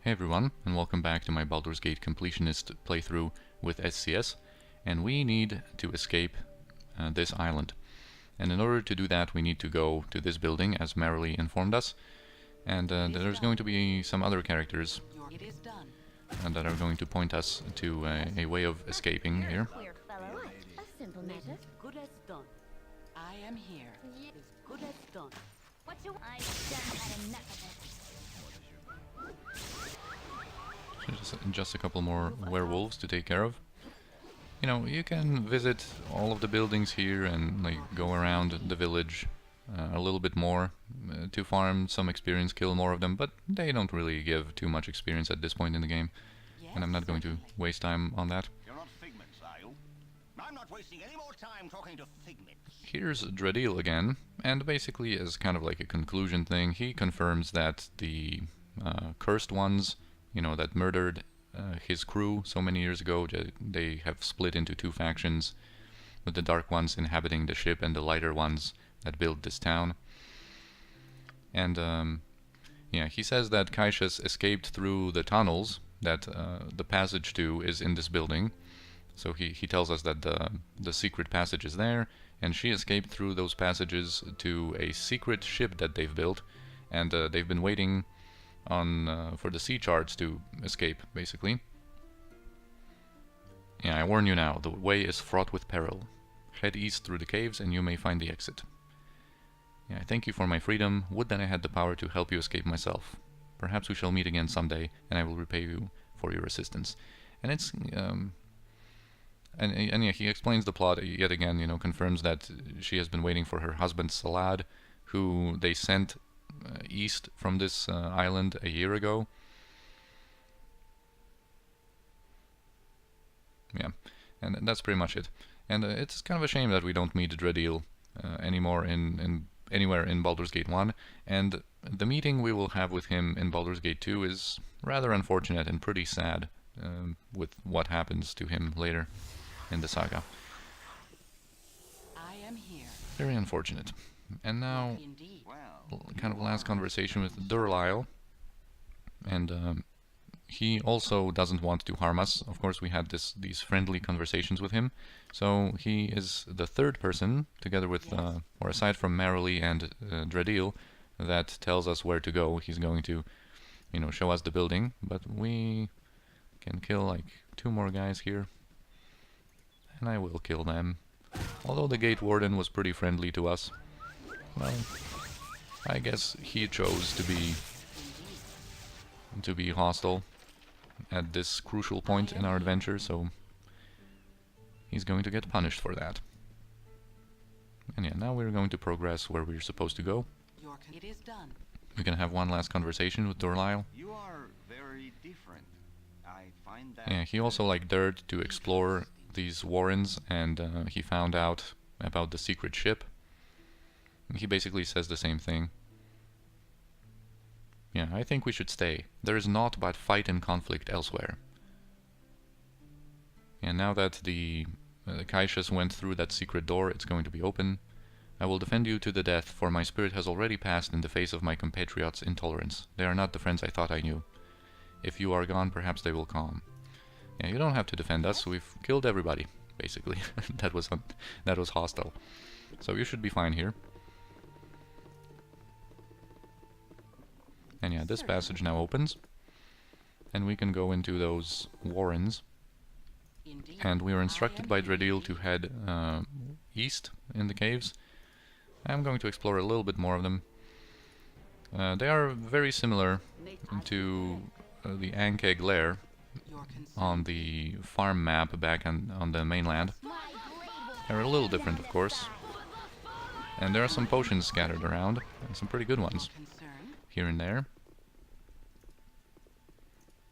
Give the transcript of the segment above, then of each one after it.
Hey everyone, and welcome back to my Baldur's Gate Completionist playthrough with SCS. And we need to escape this island. And in order to do that, we need to go to this building, as Merrily informed us. And there's going to be some other characters that are going to point us to a way of escaping here. A simple matter. Good as done. I am here. As good as done. What you? I've done had enough of it. Just a couple more werewolves to take care of. You know, you can visit all of the buildings here and like go around the village a little bit more to farm some experience, kill more of them, but they don't really give too much experience at this point in the game, and I'm not going to waste time on that. You're not figments, are you? I'm not wasting any more time talking to figments. Here's Dredil again, and basically as kind of like a conclusion thing, he confirms that the cursed ones, you know, that murdered his crew so many years ago, they have split into two factions, with the dark ones inhabiting the ship and the lighter ones that built this town. And yeah, he says that Kaishas escaped through the tunnels that the passage to is in this building. So he tells us that the secret passage is there, and she escaped through those passages to a secret ship that they've built, and they've been waiting on for the sea charts to escape, basically. Yeah, I warn you now, the way is fraught with peril. Head east through the caves and you may find the exit. Yeah, I thank you for my freedom. Would that I had the power to help you escape myself. Perhaps we shall meet again someday, and I will repay you for your assistance. And it's and yeah, he explains the plot yet again. You know, confirms that she has been waiting for her husband Selaad, who they sent east from this island a year ago. Yeah, and that's pretty much it. And it's kind of a shame that we don't meet Dredil anymore anywhere in Baldur's Gate 1, and the meeting we will have with him in Baldur's Gate 2 is rather unfortunate and pretty sad with what happens to him later in the saga. I am here. Very unfortunate. And now, Indeed. kind of last conversation with Durlyle, and he also doesn't want to harm us. Of course, we had these friendly conversations with him, so he is the third person, together with, or aside from Merrily and Dredil, that tells us where to go. He's going to, you know, show us the building, but we can kill like 2 more guys here, and I will kill them. Although the gate warden was pretty friendly to us. Well, I guess he chose to be hostile at this crucial point in our adventure, so he's going to get punished for that. And yeah, now we're going to progress where we're supposed to go. It is done. We can have one last conversation with Durlyle. You are very different. I find that. Yeah, he also like dared to explore these warrens, and he found out about the secret ship. He basically says the same thing. Yeah, I think we should stay. There is naught but fight and conflict elsewhere. And now that the Kaishas went through that secret door, it's going to be open. I will defend you to the death, for my spirit has already passed in the face of my compatriots' intolerance. They are not the friends I thought I knew. If you are gone, perhaps they will calm. Yeah, you don't have to defend us. We've killed everybody, basically. that was hostile. So you should be fine here. And yeah, this passage now opens, and we can go into those warrens. Indeed. And we are instructed by Dredil to head east in the caves. I'm going to explore a little bit more of them. They are very similar to the Ankeg Lair on the farm map back on the mainland. They're a little different, of course. And there are some potions scattered around, and some pretty good ones here and there.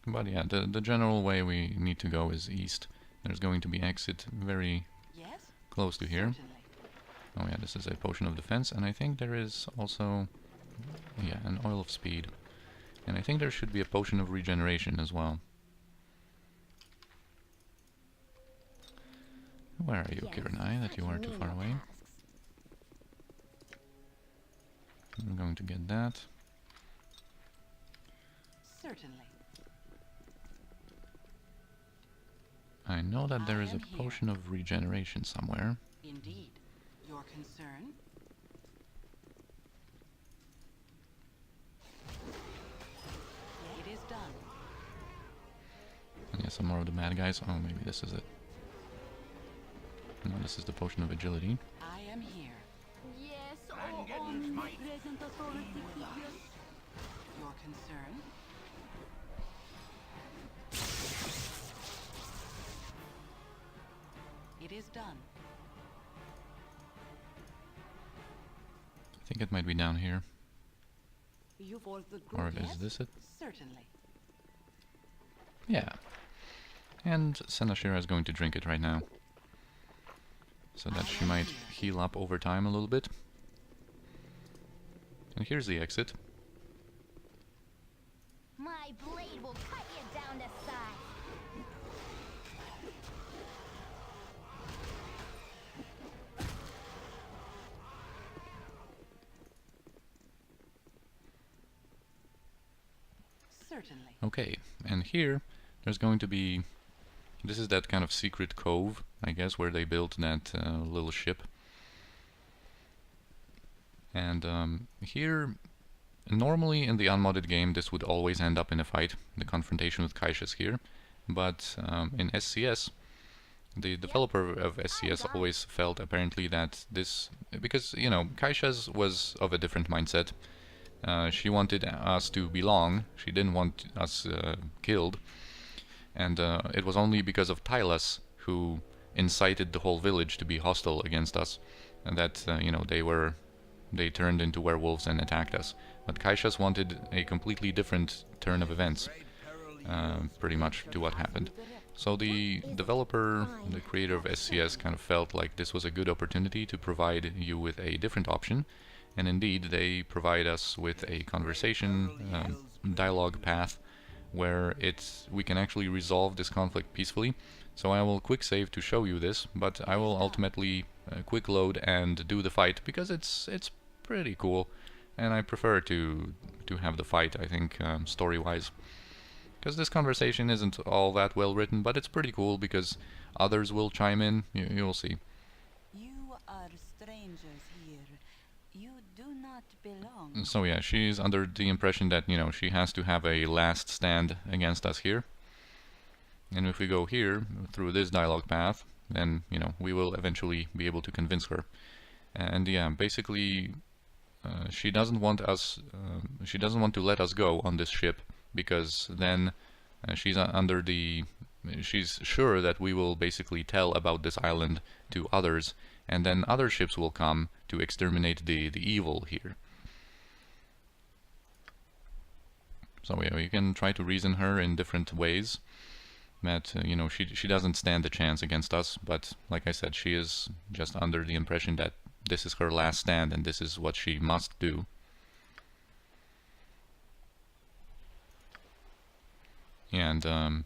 But yeah, the general way we need to go is east. There's going to be exit very close to here. Oh yeah, this is a potion of defense, and I think there is also, yeah, an oil of speed. And I think there should be a potion of regeneration as well. Where are you, Kiranai, that you are too far away? I'm going to get that. Certainly. I know that there I is a am here. potion of regeneration somewhere. Indeed. Your concern? It is done. And yeah, some more of the bad guys. Oh, maybe this is it. No, this is the potion of agility. I am here. Yes, Your concern? It is done. I think it might be down here. You for the group, Or yes? is this it? Certainly. Yeah. And Senashira is going to drink it right now. So that she might heal up over time a little bit. And here's the exit. my blade will cut you down to size. Certainly. Okay, and here there's going to be... This is that kind of secret cove, I guess, where they built that little ship. And here, normally in the unmodded game, this would always end up in a fight, the confrontation with Kaishas here. But in SCS, the developer of SCS always felt apparently that this... Because, you know, Kaishas was of a different mindset. She wanted us to belong, she didn't want us killed. And it was only because of Tylas who incited the whole village to be hostile against us, and that you know, they turned into werewolves and attacked us. But Kaishas wanted a completely different turn of events, pretty much, to what happened. So the developer, the creator of SCS, kind of felt like this was a good opportunity to provide you with a different option, and indeed they provide us with a conversation, dialogue path, where we can actually resolve this conflict peacefully. So I will quick save to show you this, but I will ultimately quick load and do the fight, because it's pretty cool, and I prefer to have the fight, I think, story-wise. Because this conversation isn't all that well written, but it's pretty cool because others will chime in, you'll see. You are strangers here. You do not belong. So yeah, she's under the impression that, you know, she has to have a last stand against us here. And if we go here, through this dialogue path, then, you know, we will eventually be able to convince her. And yeah, basically, she doesn't want us, she doesn't want to let us go on this ship, because then she's sure that we will basically tell about this island to others, and then other ships will come to exterminate the evil here. So yeah, you can try to reason her in different ways, that you know, she doesn't stand a chance against us, but like I said, she is just under the impression that this is her last stand and this is what she must do. And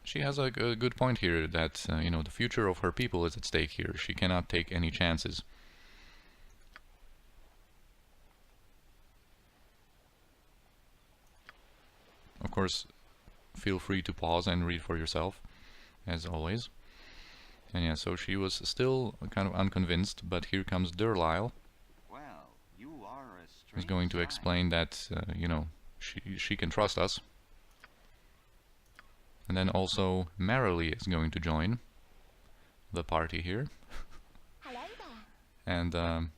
she has a good point here, that you know, the future of her people is at stake here. She cannot take any chances. Of course, feel free to pause and read for yourself, as always. And yeah, so she was still kind of unconvinced, but here comes Durlyle, Well, you are a who's strange going to guy. explain that, you know, she can trust us. And then also Merrily is going to join the party here. Hello there. And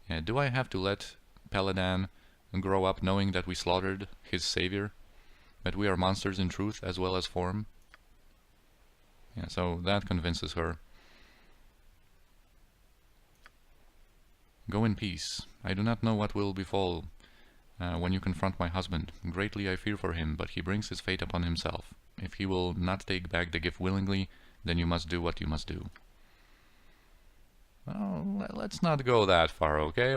yeah, do I have to let Peladan grow up knowing that we slaughtered his savior? That we are monsters in truth as well as form? Yeah, so that convinces her. Go in peace. I do not know what will befall when you confront my husband. Greatly I fear for him, but he brings his fate upon himself. If he will not take back the gift willingly, then you must do what you must do. Well, let's not go that far, okay?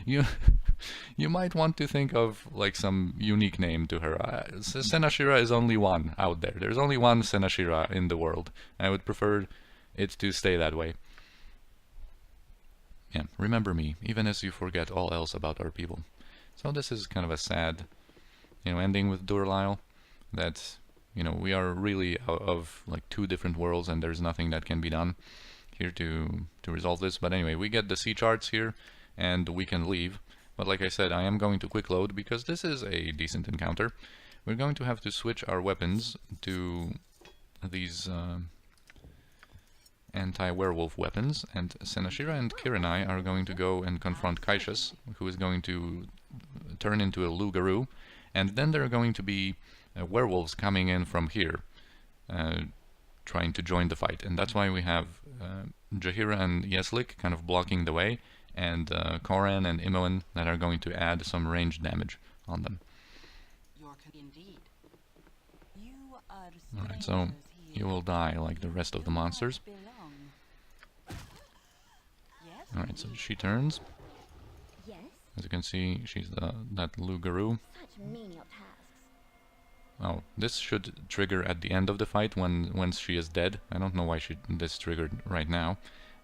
You might want to think of like some unique name to her. Senashira is only one out there. There's only one Senashira in the world. I would prefer it to stay that way. Yeah, remember me, even as you forget all else about our people. So this is kind of a sad ending with Durlyle, that we are really out of like 2 different worlds, and there's nothing that can be done here to resolve this. But anyway, we get the sea charts here, and we can leave. But like I said, I am going to quick load because this is a decent encounter. We're going to have to switch our weapons to these anti-werewolf weapons, and Senashira and Kirinai are going to go and confront Kaishas, who is going to turn into a Lugaru, and then there are going to be werewolves coming in from here, trying to join the fight, and that's why we have Yahaira and Yeslik kind of blocking the way, and Koran and Imoen that are going to add some ranged damage on them. Indeed. You are Alright, so strangers you here. will die like the rest of the Do not monsters. belong. Yes, Alright, so she turns. Yes? As you can see, she's that Lugaru. Such menial tasks. Oh, this should trigger at the end of the fight once she is dead. I don't know why this triggered right now.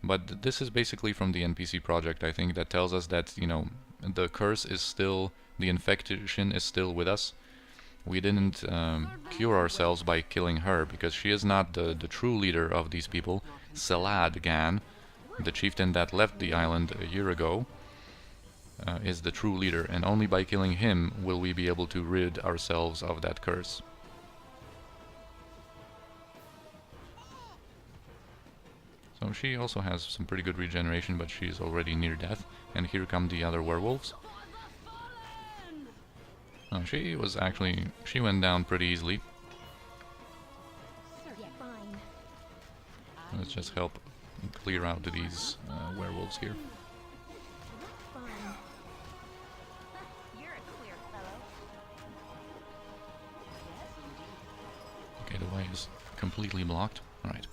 But this is basically from the NPC project, I think, that tells us that, the curse is still, the infection is still with us. We didn't cure ourselves by killing her, because she is not the true leader of these people. Selaad Gan, the chieftain that left the island a year ago, is the true leader, and only by killing him will we be able to rid ourselves of that curse. So she also has some pretty good regeneration, but she's already near death. And here come the other werewolves. Oh, she went down pretty easily. Yeah, fine. Let's just help clear out these werewolves here. Fine. you're a queer fellow. Yes, indeed. Okay, the way is completely blocked. Alright.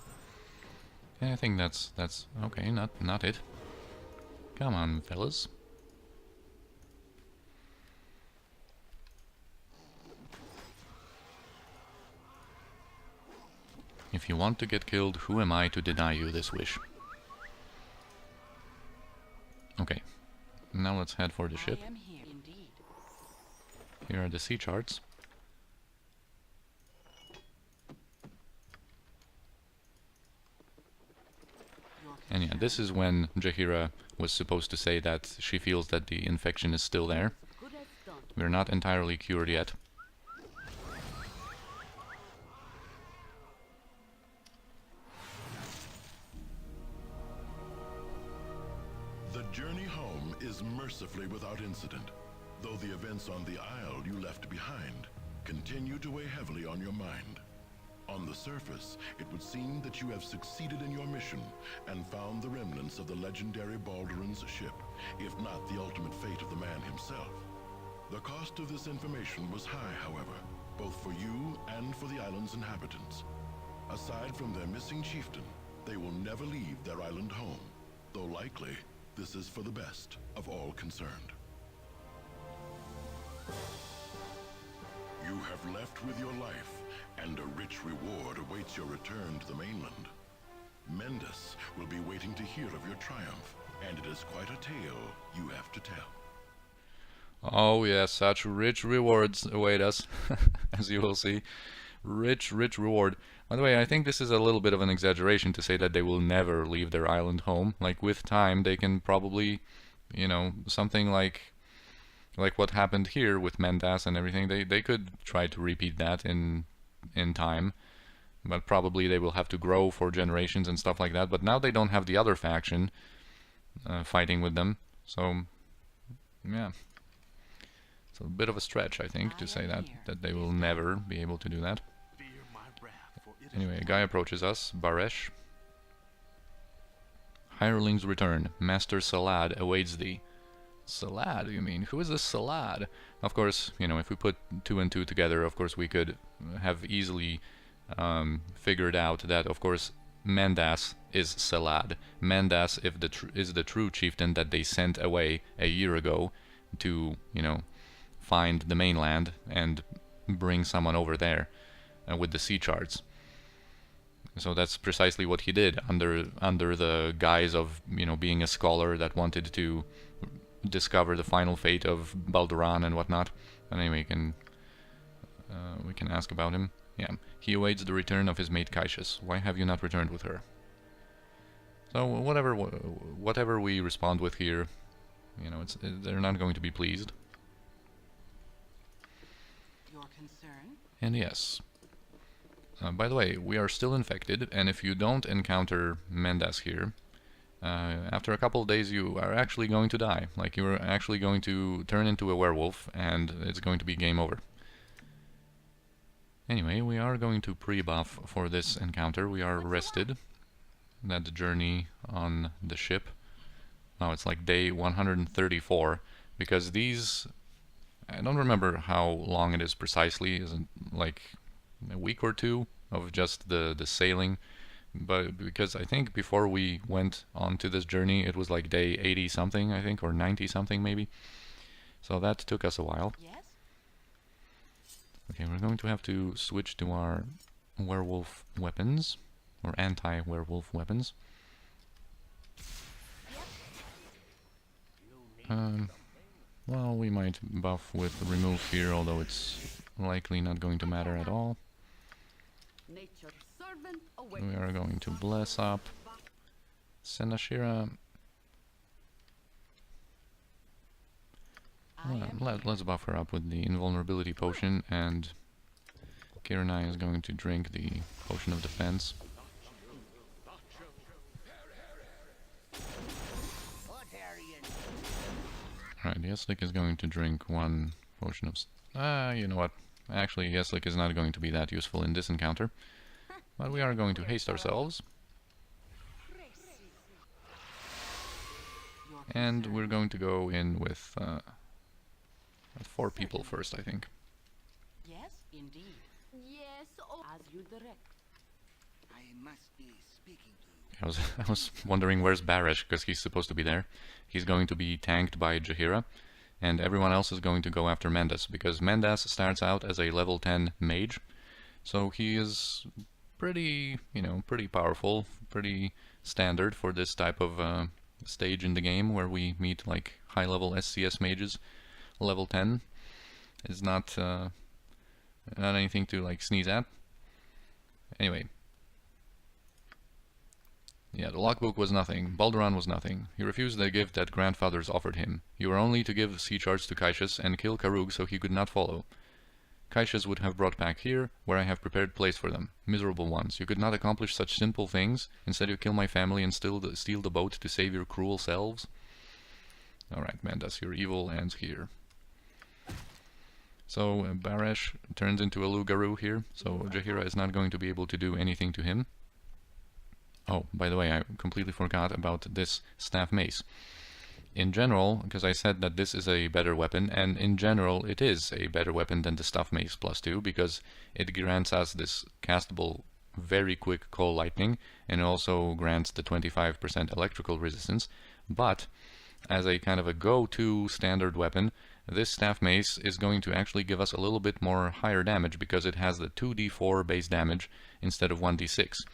Yeah, I think that's okay, not it. Come on, fellas. If you want to get killed, who am I to deny you this wish? Okay, now let's head for the ship. I am here, indeed. Here are the sea charts. And yeah, this is when Yahaira was supposed to say that she feels that the infection is still there. Good as done. We're not entirely cured yet. The journey home is mercifully without incident, though the events on the Isle you left behind continue to weigh heavily on your mind. On the surface, it would seem that you have succeeded in your mission and found the remnants of the legendary Baldur's ship, if not the ultimate fate of the man himself. The cost of this information was high, however, both for you and for the island's inhabitants. Aside from their missing chieftain, they will never leave their island home, though likely this is for the best of all concerned. You have left with your life, and a rich reward awaits your return to the mainland. Mendes will be waiting to hear of your triumph, and it is quite a tale you have to tell. Oh yes, such rich rewards await us, as you will see. Rich reward. By the way, I think this is a little bit of an exaggeration to say that they will never leave their island home. Like, with time, they can probably, something like what happened here with Mendas and everything, they could try to repeat that in time. But probably they will have to grow for generations and stuff like that. But now they don't have the other faction fighting with them. So, yeah. It's a bit of a stretch, I think, to say that they will never be able to do that. Anyway, a guy approaches us, Baresh. Hireling's return. Master Selaad awaits thee. Selaad, you mean? Who is this Selaad? Of course, if we put 2 and 2 together, of course we could have easily figured out that, of course, Mendas is Selaad. Mendas is the true chieftain that they sent away a year ago to, find the mainland and bring someone over there with the sea charts. So that's precisely what he did under the guise of being a scholar that wanted to discover the final fate of Baldur and whatnot. And anyway, you can can ask about him. Yeah, he awaits the return of his mate Cassius. Why have you not returned with her? So whatever we respond with here, you know, they're not going to be pleased. Your concern? And yes. By the way, we are still infected, and if you don't encounter Mendes here, after a couple of days you are actually going to die. Like, you're actually going to turn into a werewolf, and it's going to be game over. Anyway, we are going to pre-buff for this encounter. We are rested. That journey on the ship. Now it's like day 134, because these... I don't remember how long it is precisely. Is it like a week or two of just the sailing? But because I think before we went on to this journey, it was like day 80 something, I think, or 90 something maybe. So that took us a while. Yes? Okay, we're going to have to switch to our werewolf weapons, or anti-werewolf weapons. Well, we might buff with remove here, although it's likely not going to matter at all. We are going to bless up Senashira. Let's buff her up with the invulnerability potion, and Kiranai is going to drink the potion of defense. Alright, Yeslik is going to drink one potion of... you know what? Actually, Yeslik is not going to be that useful in this encounter. But we are going to haste ourselves. And we're going to go in with 4 people first, I think. Yes, indeed. Yes, oh. As you direct. I must be speaking to you. I was wondering where's Barish, because he's supposed to be there. He's going to be tanked by Yahaira, and everyone else is going to go after Mendes, because Mendes starts out as a level 10 mage, so he is pretty, you know, pretty powerful, pretty standard for this type of stage in the game where we meet like high-level SCS mages. Level 10 is not anything to like sneeze at. Anyway. Yeah, the logbook was nothing. Balduran was nothing. He refused the gift that grandfathers offered him. You were only to give sea charts to Cassius and kill Karug so he could not follow. Cassius would have brought back here, where I have prepared place for them. Miserable ones, you could not accomplish such simple things. Instead you kill my family and steal the boat to save your cruel selves. Alright, Mendas, your evil ends here. So Barash turns into a Lugaru here, so Yahaira is not going to be able to do anything to him. Oh, by the way, I completely forgot about this staff mace. In general, because I said that this is a better weapon, and in general it is a better weapon than the staff mace +2, because it grants us this castable very quick cold lightning, and also grants the 25% electrical resistance, but as a kind of a go-to standard weapon, this staff mace is going to actually give us a little bit more higher damage, because it has the 2d4 base damage instead of 1d6.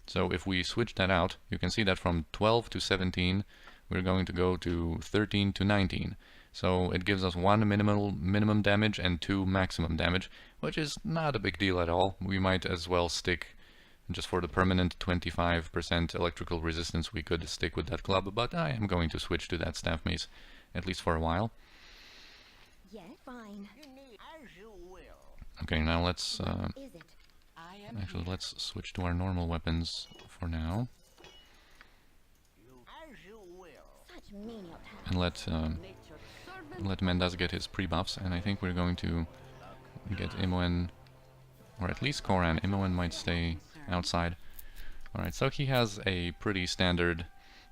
So if we switch that out, you can see that from 12 to 17, we're going to go to 13 to 19. So it gives us 1 minimum damage and 2 maximum damage, which is not a big deal at all. We might as well stick, just for the permanent 25% electrical resistance, we could stick with that club, but I am going to switch to that staff mace, at least for a while. Yes, fine. As you will. Okay, now let's Is it? actually let's switch to our normal weapons for now, As you will. Such menial tasks. and let Mendas get his pre-buffs, and I think we're going to get Imoen, or at least Koran. Imoen might stay outside. Alright, so he has a pretty standard,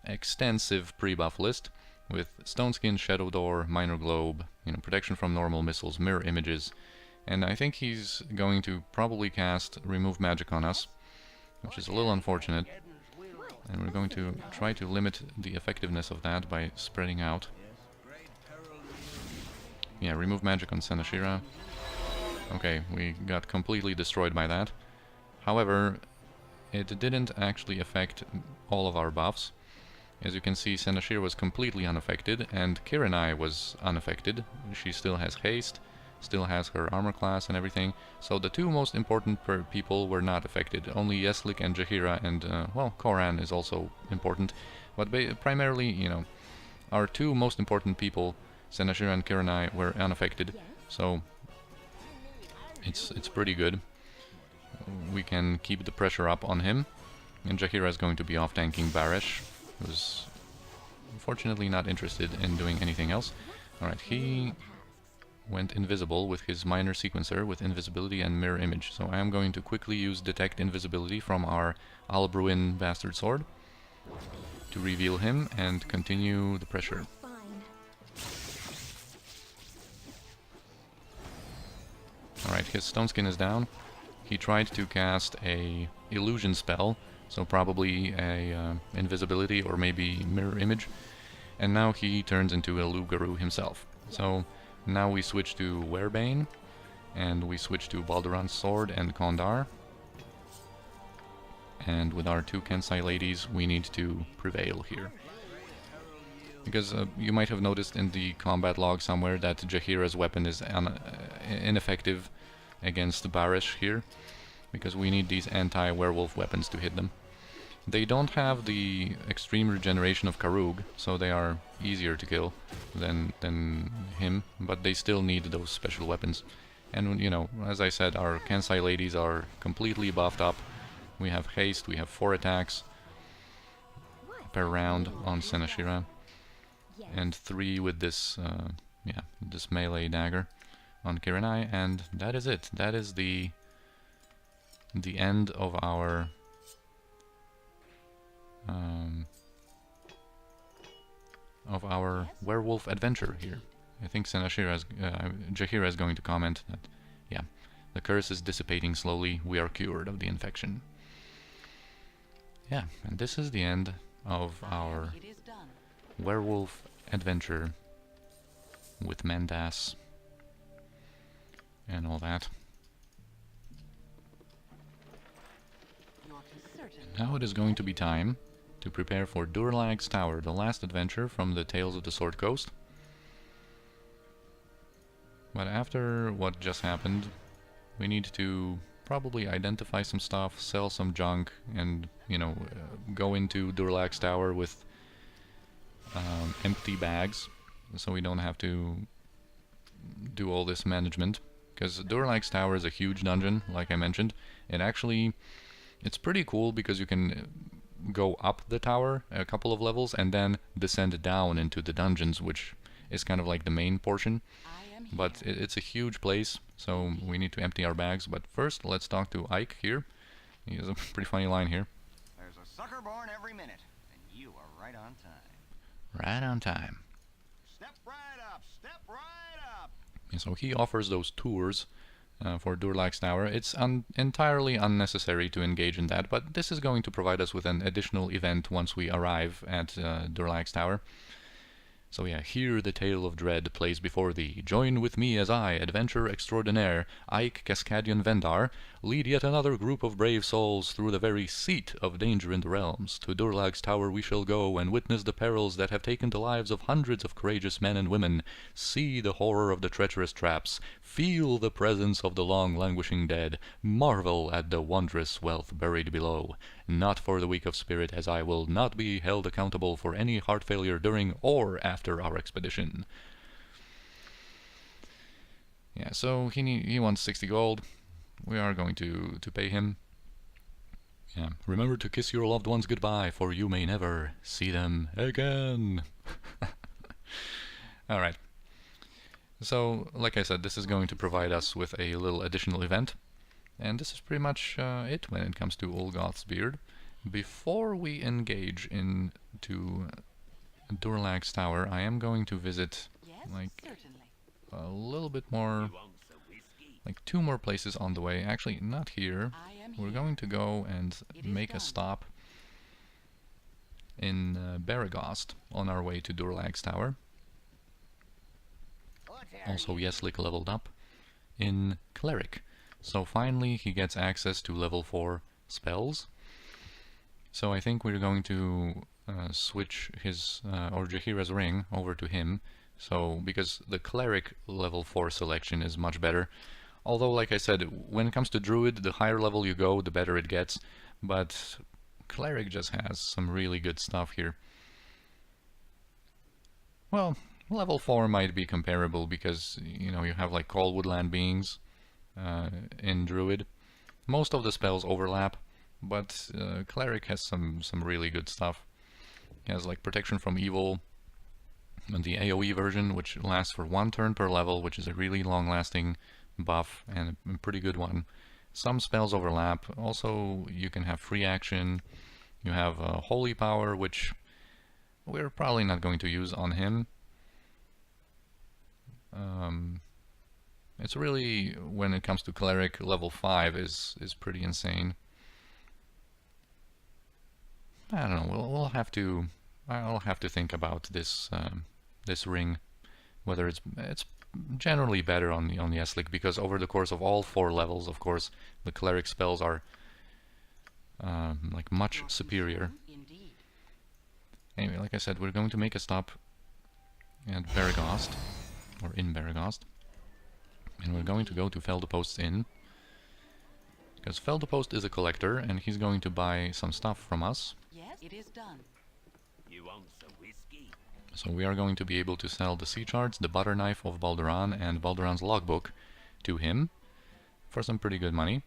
extensive pre-buff list, with Stone Skin, Shadow Door, Minor Globe, you know, protection from normal missiles, mirror images, and I think he's going to probably cast Remove Magic on us, which is a little unfortunate, and we're going to try to limit the effectiveness of that by spreading out. Yeah, Remove Magic on Senashira. Okay, we got completely destroyed by that. However, it didn't actually affect all of our buffs. As you can see, Senashira was completely unaffected, and Kiranai was unaffected. She still has haste, still has her armor class and everything. So the two most important people were not affected. Only Yeslik and Yahaira, and well, Koran is also important. But primarily, you know, our two most important people, Senashira and Kiranai, were unaffected. So it's pretty good. We can keep the pressure up on him. And Yahaira is going to be off tanking Barish, who's unfortunately not interested in doing anything else. Alright, he went invisible with his minor sequencer with invisibility and mirror image. So I am going to quickly use detect invisibility from our Albruin bastard sword to reveal him and continue the pressure. Alright, his stone skin is down. He tried to cast a illusion spell, so probably a invisibility or maybe mirror image, and now he turns into a Lugaru himself. So now we switch to Werebane, and we switch to Balduran's sword and Kondar, and with our two Kensai ladies we need to prevail here. Because you might have noticed in the combat log somewhere that Yahaira's weapon is ineffective against Barish here, because we need these anti-werewolf weapons to hit them. They don't have the extreme regeneration of Karug, so they are easier to kill than him, but they still need those special weapons. And, you know, as I said, our Kensai ladies are completely buffed up. We have haste, we have 4 attacks per round on Senashira, and 3 with this, this melee dagger on Kiranai, and that is it. That is the end of our werewolf adventure here. I think Yahaira is going to comment that, yeah, the curse is dissipating slowly. We are cured of the infection. Yeah, and this is the end of our werewolf adventure with Mendas and all that. Now it is going to be time to prepare for Durlag's Tower, the last adventure from the Tales of the Sword Coast. But after what just happened, we need to probably identify some stuff, sell some junk, and, you know, go into Durlag's Tower with empty bags, so we don't have to do all this management. Because Durlag's Tower is a huge dungeon, like I mentioned, and actually it's pretty cool because you can go up the tower a couple of levels and then descend down into the dungeons, which is kind of like the main portion. But it's a huge place, so we need to empty our bags. But first, let's talk to Ike here. He has a pretty funny line here. There's a sucker born every minute, and you are right on time. Right on time. Step right up, step right up. And so he offers those tours for Durlag's Tower. It's entirely unnecessary to engage in that, but this is going to provide us with an additional event once we arrive at Durlag's Tower. So yeah, here the tale of dread plays before thee. Join with me as I, adventure extraordinaire, Ike Cascadian Vendar, lead yet another group of brave souls through the very seat of danger in the realms. To Durlag's Tower we shall go, and witness the perils that have taken the lives of hundreds of courageous men and women. See the horror of the treacherous traps. Feel the presence of the long-languishing dead. Marvel at the wondrous wealth buried below. Not for the weak of spirit, as I will not be held accountable for any heart failure during or after our expedition. Yeah, so he wants 60 gold. We are going to pay him. Yeah, remember to kiss your loved ones goodbye, for you may never see them again. Alright. So, like I said, this is going to provide us with a little additional event. And this is pretty much it when it comes to Olgoth's Beard. Before we engage into Durlag's Tower, I am going to visit, like, a little bit more, like 2 more places on the way. Actually, not here. We're going to go and make a stop in Baragost on our way to Durlag's Tower. Also, Yeslik leveled up in Cleric. So finally he gets access to level 4 spells. So I think we're going to switch his, or Yahaira's ring over to him, So, because the cleric level 4 selection is much better. Although, like I said, when it comes to druid, the higher level you go, the better it gets. But cleric just has some really good stuff here. Well, level 4 might be comparable because, you know, you have like call woodland beings in druid. Most of the spells overlap, but cleric has some really good stuff. He has like protection from evil, and the AoE version, which lasts for 1 turn per level, which is a really long-lasting buff and a pretty good one. Some spells overlap. Also, you can have free action. You have holy power, which we're probably not going to use on him. It's really, when it comes to cleric, level 5 is pretty insane. I don't know. We'll have to. I'll have to think about this this ring, whether it's generally better on the S-League, because over the course of all 4 levels, of course, the cleric spells are like much superior. Anyway, like I said, we're going to make a stop at Beregost, or in Beregost, and we're going to go to Feldepost's Inn, because Feldepost is a collector, and he's going to buy some stuff from us. Yes, it is done. You want some whiskey? So we are going to be able to sell the sea charts, the butter knife of Balduran, and Balduran's logbook to him for some pretty good money.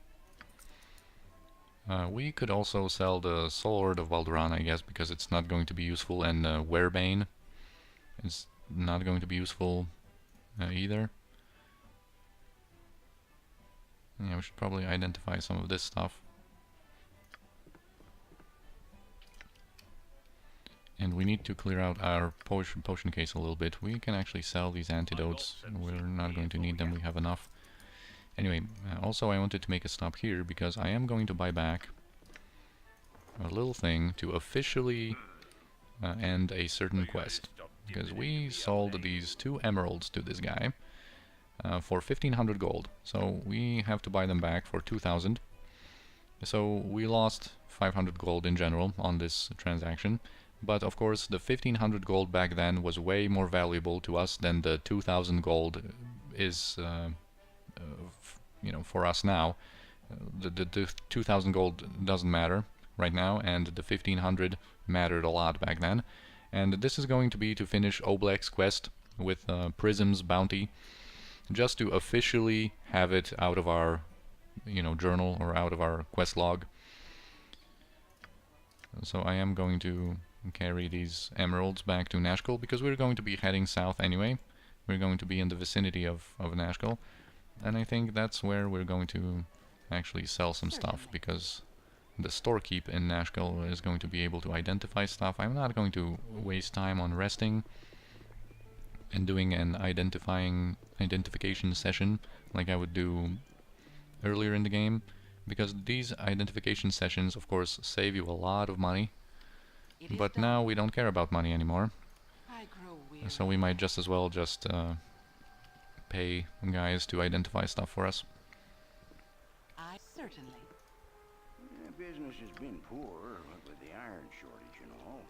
We could also sell the sword of Balduran, I guess, because it's not going to be useful, and Werebane is not going to be useful either. Yeah, we should probably identify some of this stuff. And we need to clear out our potion case a little bit. We can actually sell these antidotes. We're not going to need them, we have enough. Anyway, also I wanted to make a stop here because I am going to buy back a little thing to officially end a certain quest. Because we sold these 2 emeralds to this guy for 1500 gold. So we have to buy them back for 2000. So we lost 500 gold in general on this transaction. But of course the 1500 gold back then was way more valuable to us than the 2000 gold is you know, for us now. The 2000 gold doesn't matter right now, and the 1500 mattered a lot back then. And this is going to be to finish Oblek's quest with Prism's bounty, just to officially have it out of our, you know, journal or out of our quest log. So I am going to carry these emeralds back to Nashkel, because we're going to be heading south anyway. We're going to be in the vicinity of Nashkel, and I think that's where we're going to actually sell some stuff, because the storekeep in Nashkel is going to be able to identify stuff. I'm not going to waste time on resting and doing an identification session like I would do earlier in the game, because these identification sessions, of course, save you a lot of money. But now we don't care about money anymore, so we might just as well just pay guys to identify stuff for us. Certainly. Business has been poor with the iron shortage, you know.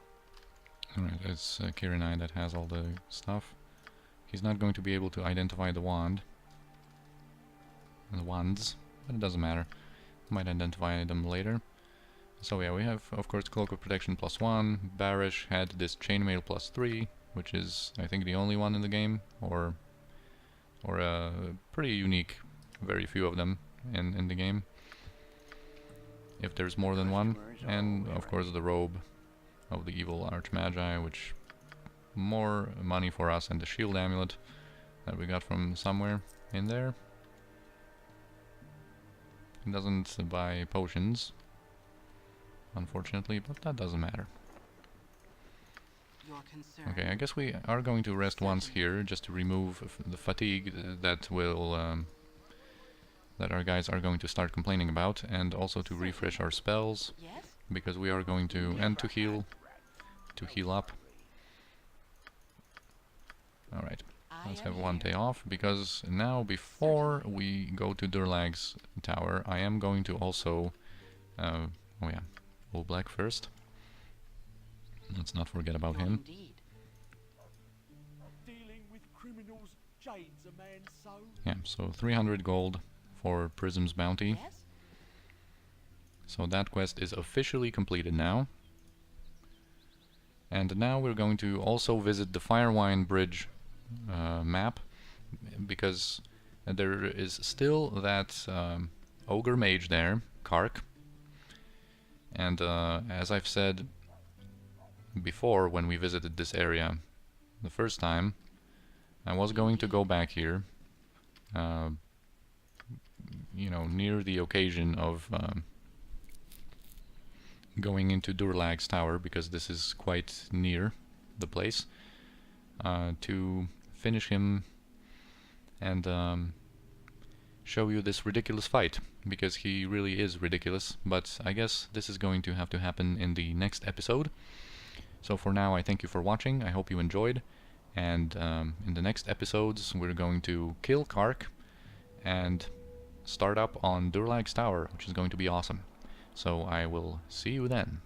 Alright, it's Kirinai that has all the stuff. He's not going to be able to identify the wand. The wands, but it doesn't matter. Might identify them later. So yeah, we have, of course, Cloak of Protection +1. Barish had this Chainmail +3, which is, I think, the only one in the game, or pretty unique. Very few of them in the game, if there's more than one. And of course the robe of the evil Archmagi, which more money for us, and the shield amulet that we got from somewhere in there. It doesn't buy potions, unfortunately, but that doesn't matter. Okay, I guess we are going to rest once here, just to remove the fatigue that will that our guys are going to start complaining about, and also to refresh our spells, because we are going to, and to heal up. Alright, let's have one day off, because now, before we go to Durlag's tower, I am going to also oh yeah, Oblek first. Let's not forget about him. chains a man so? Yeah, so 300 gold for Prism's bounty. Yes? So that quest is officially completed now. And now we're going to also visit the Firewine Bridge map, because there is still that ogre mage there, Kark. And as I've said before when we visited this area the first time, I was going to go back here, you know, near the occasion of going into Durlag's tower, because this is quite near the place, to finish him and show you this ridiculous fight, because he really is ridiculous. But I guess this is going to have to happen in the next episode. So for now, I thank you for watching. I hope you enjoyed, and in the next episodes we're going to kill Kark and start up on Durlag's tower, which is going to be awesome. So I will see you then.